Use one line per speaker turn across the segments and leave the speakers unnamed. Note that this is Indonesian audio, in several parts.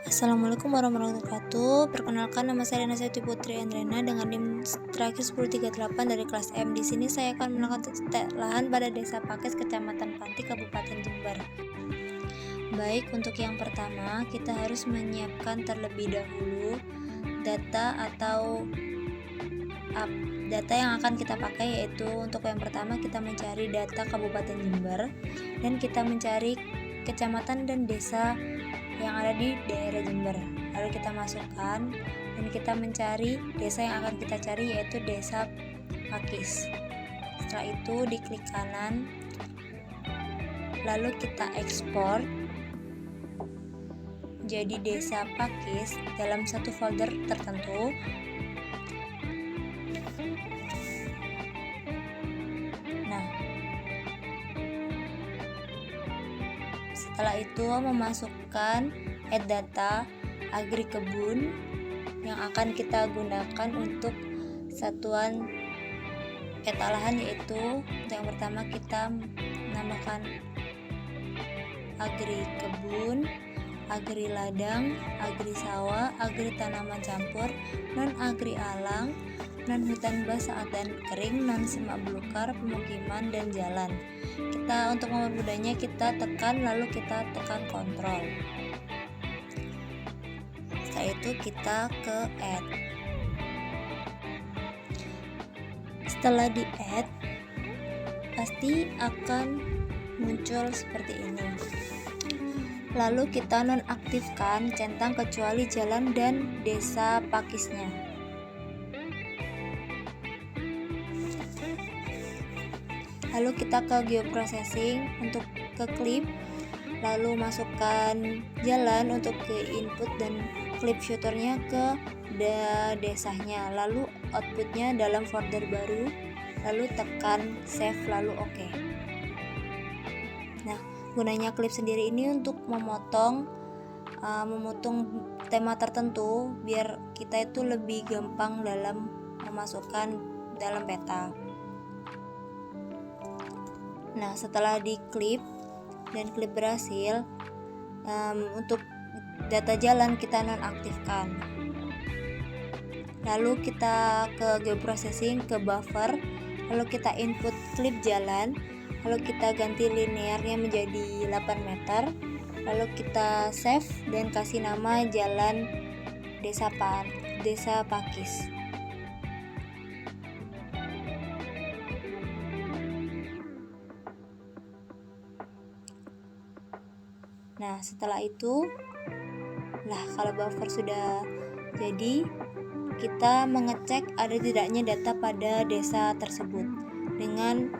Assalamualaikum warahmatullahi wabarakatuh. Perkenalkan, nama saya Rena Septi Putri Andrena dengan NIM terakhir 1038 dari kelas M. Di sini saya akan melakukan lahan pada Desa Pakis, Kecamatan Panti, Kabupaten Jember. Baik, untuk yang pertama kita harus menyiapkan terlebih dahulu data atau data yang akan kita pakai, yaitu untuk yang pertama kita mencari data Kabupaten Jember dan kita mencari kecamatan dan desa yang ada di daerah Jember. Lalu kita masukkan dan kita mencari desa yang akan kita cari, yaitu Desa Pakis. Setelah itu diklik kanan, lalu kita ekspor jadi Desa Pakis dalam satu folder tertentu. Setelah itu memasukkan data agrikebun yang akan kita gunakan untuk satuan peta lahan, yaitu yang pertama kita namakan agrikebun, agri ladang, agri sawah, agri tanaman campur, non agri alang, non hutan basah dan kering, non semak belukar, pemukiman dan jalan. Kita untuk mempermudahnya kita tekan, lalu kita tekan kontrol. Setelah itu kita ke add. Setelah di add pasti akan muncul seperti ini. Lalu kita nonaktifkan centang kecuali jalan dan desa Pakisnya. Lalu kita ke geoprocessing untuk ke klip, lalu masukkan jalan untuk ke input dan klip shooternya ke desanya, lalu outputnya dalam folder baru, lalu tekan save, lalu OK. Nah, gunanya klip sendiri ini untuk memotong tema tertentu biar kita itu lebih gampang dalam memasukkan dalam peta. Nah, setelah diklip dan klip berhasil, untuk data jalan kita nonaktifkan. Lalu kita ke geoprocessing, ke buffer, lalu kita input klip jalan, lalu kita ganti linearnya menjadi 8 meter, lalu kita save dan kasih nama jalan Desa Pakis. Nah, setelah itu, kalau buffer sudah jadi, kita mengecek ada tidaknya data pada desa tersebut dengan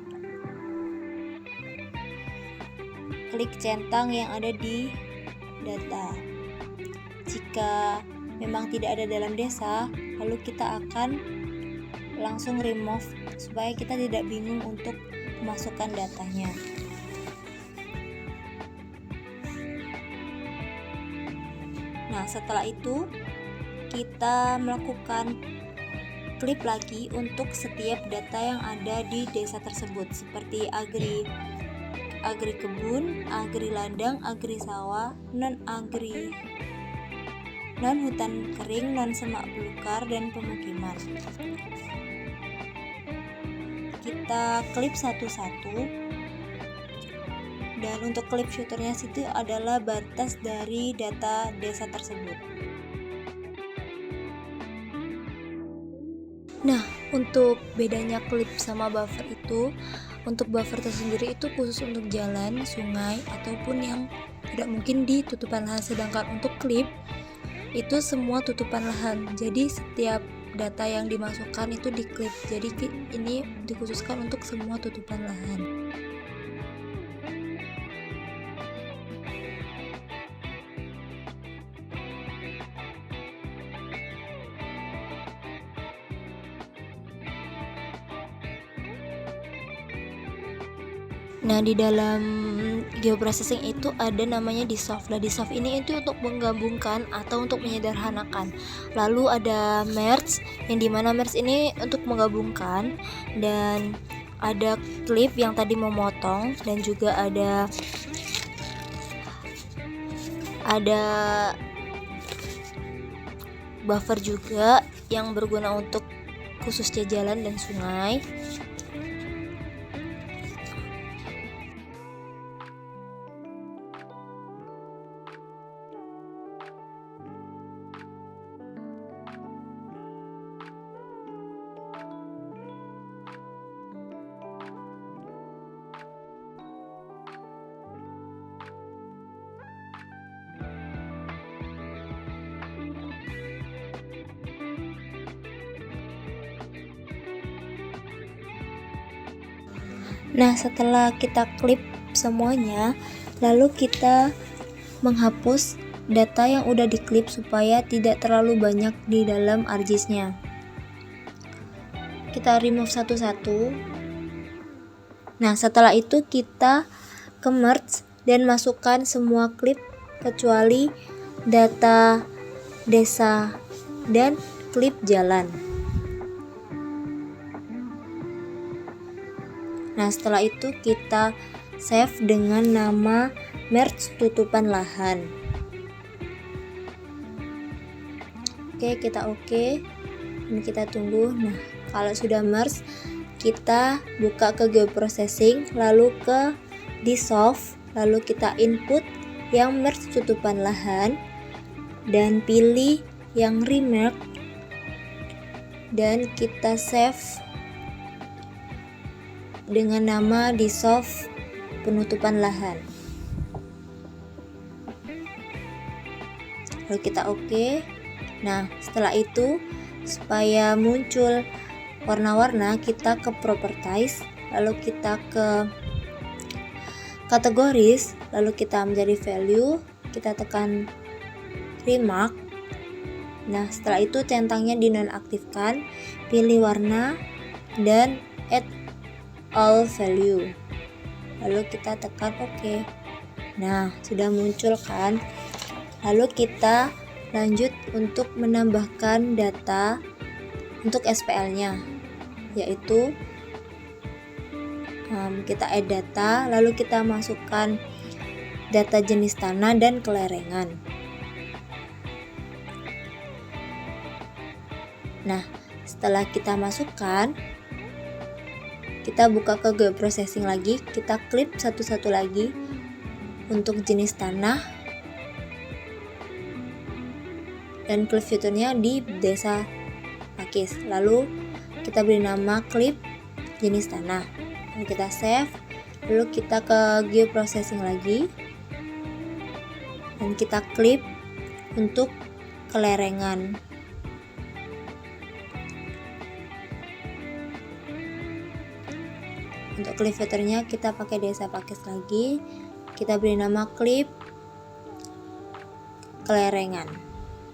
klik centang yang ada di data. Jika memang tidak ada dalam desa, lalu kita akan langsung remove supaya kita tidak bingung untuk memasukkan datanya. Nah, setelah itu kita melakukan klip lagi untuk setiap data yang ada di desa tersebut, seperti agri kebun, agri ladang, agri sawah, non hutan kering, non semak belukar dan pemukiman. Kita klip satu-satu. Dan untuk klip shooternya situ adalah batas dari data desa tersebut. Nah, untuk bedanya klip sama buffer itu, untuk buffer tersendiri itu khusus untuk jalan, sungai, ataupun yang tidak mungkin di tutupan lahan. Sedangkan untuk klip itu semua tutupan lahan. Jadi setiap data yang dimasukkan itu diklip. Jadi ini dikhususkan untuk semua tutupan lahan. Nah, di dalam geoprocessing itu ada namanya dissolve. Nah, dissolve ini itu untuk menggabungkan atau untuk menyederhanakan. Lalu ada merge, yang dimana merge ini untuk menggabungkan, dan ada clip yang tadi memotong, dan juga ada buffer juga yang berguna untuk khususnya jalan dan sungai. Nah, setelah kita klip semuanya, lalu kita menghapus data yang udah diklip supaya tidak terlalu banyak di dalam ArcGIS-nya. Kita remove satu-satu. Nah, setelah itu kita ke merge dan masukkan semua klip kecuali data desa dan klip jalan. Nah, setelah itu kita save dengan nama merge tutupan lahan. Oke, kita oke. Ini kita tunggu. Nah, kalau sudah merge, kita buka ke geoprocessing, lalu ke dissolve, lalu kita input yang merge tutupan lahan dan pilih yang remark dan kita save dengan nama dissolve penutupan lahan. Lalu kita oke. Nah, setelah itu supaya muncul warna-warna, kita ke properties, lalu kita ke categories, lalu kita menjadi value, kita tekan remark. Nah, setelah itu centangnya dinonaktifkan, pilih warna dan add all value, lalu kita tekan OK. Nah, sudah muncul kan. Lalu kita lanjut untuk menambahkan data untuk SPL nya, yaitu kita add data, lalu kita masukkan data jenis tanah dan kelerengan. Nah, setelah kita masukkan, kita buka ke geoprocessing lagi, kita klip satu-satu lagi untuk jenis tanah dan klip fiturnya di desa Pakis. Lalu kita beri nama klip jenis tanah. Lalu kita save, lalu kita ke geoprocessing lagi dan kita klip untuk kelerengan. Untuk klip fiturnya kita pakai desa Pakis lagi, kita beri nama klip kelerengan.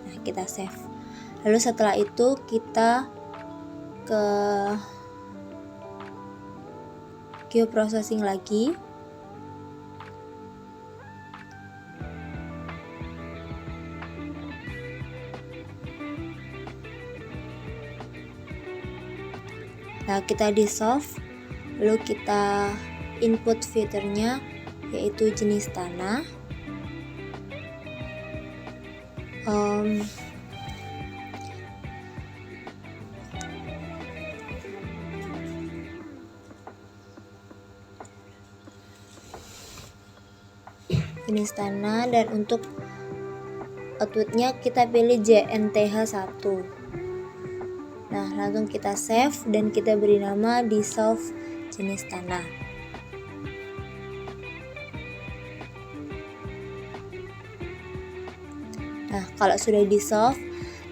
Nah, kita save. Lalu setelah itu kita ke geoprocessing lagi, nah kita dissolve, lalu kita input fiturnya yaitu jenis tanah, jenis tanah, dan untuk outputnya kita pilih JNTH1. Nah, langsung kita save dan kita beri nama dissolve jenis tanah. Nah, kalau sudah dissolve,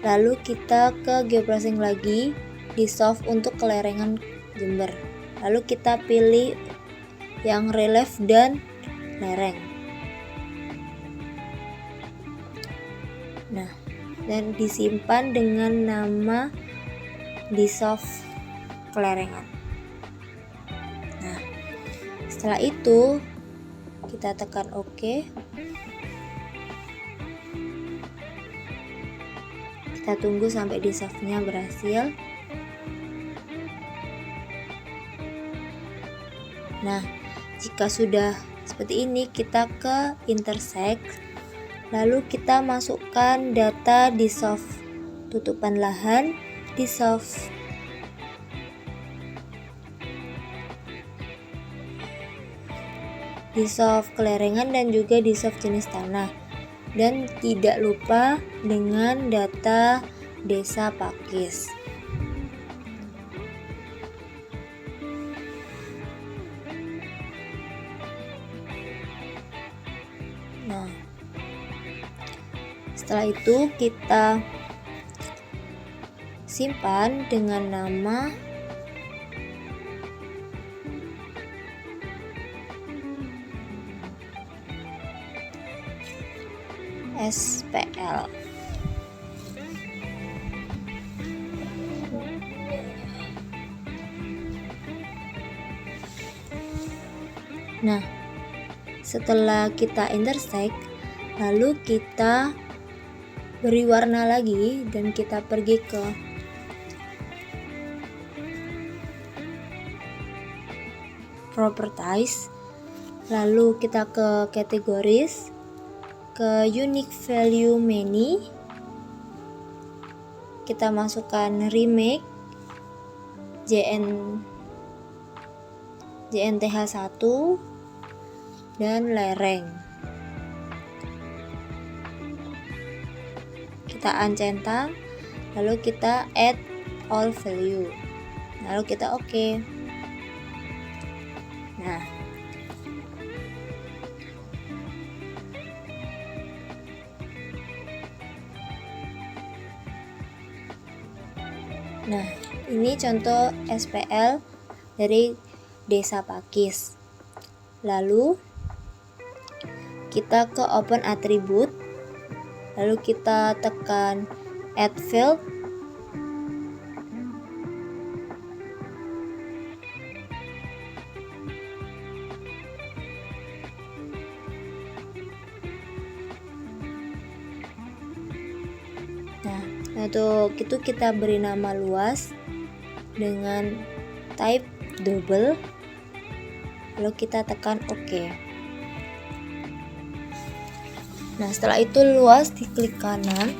lalu kita ke geoprocessing lagi, dissolve untuk kelerengan Jember. Lalu kita pilih yang relief dan lereng. Nah, dan disimpan dengan nama dissolve kelerengan. Nah, setelah itu kita tekan OK. Kita tunggu sampai dissolve-nya berhasil. Nah, jika sudah seperti ini, kita ke intersect, lalu kita masukkan data dissolve tutupan lahan, dissolve. Dissolve kelerengan dan juga dissolve jenis tanah. Dan tidak lupa dengan data desa Pakis. Nah, setelah itu kita simpan dengan nama SPL. Nah, setelah kita intersect, lalu kita beri warna lagi dan kita pergi ke properties, lalu kita ke categories, ke unique value many, kita masukkan remake JNTH1 dan lereng. Kita uncentang, lalu kita add all value, lalu kita oke. Nah, ini contoh SPL dari desa Pakis. Lalu kita ke open attribute, lalu kita tekan add field. Nah, untuk itu kita beri nama luas dengan type double, lalu kita tekan OK. Nah, setelah itu luas diklik kanan,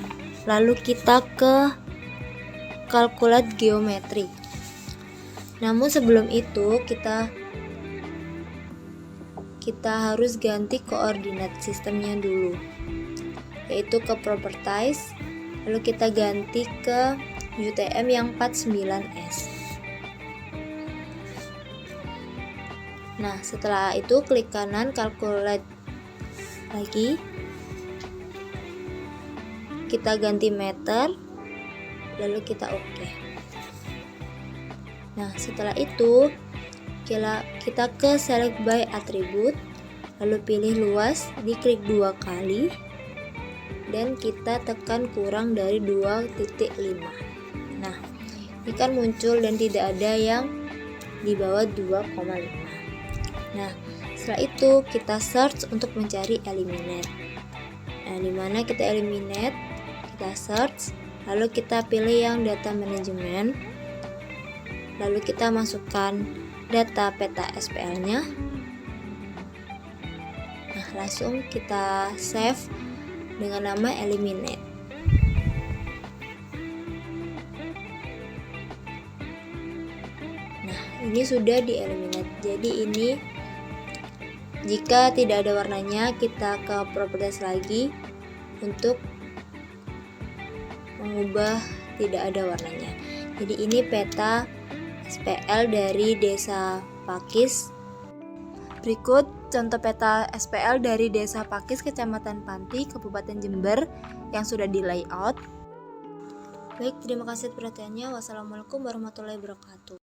lalu kita ke calculate geometry. Namun sebelum itu kita harus ganti koordinat sistemnya dulu, yaitu ke properties, lalu kita ganti ke UTM yang 49S. Nah, setelah itu klik kanan, calculate lagi, kita ganti meter, lalu kita oke. Nah, setelah itu kita ke select by attribute, lalu pilih luas, diklik 2 kali, dan kita tekan kurang dari 2.5. Nah, ini kan muncul dan tidak ada yang di bawah 2,5. Nah, setelah itu kita search untuk mencari eliminate. Nah, dimana kita eliminate, kita search, lalu kita pilih yang data management, lalu kita masukkan data peta SPL nya. Nah, langsung kita save dengan nama eliminate. Nah, ini sudah di eliminate. Jadi ini jika tidak ada warnanya, kita ke properties lagi untuk mengubah tidak ada warnanya. Jadi ini peta SPL dari desa Pakis. Berikut contoh peta SPL dari desa Pakis, Kecamatan Panti, Kabupaten Jember yang sudah di layout. Baik, terima kasih perhatiannya. Wassalamualaikum warahmatullahi wabarakatuh.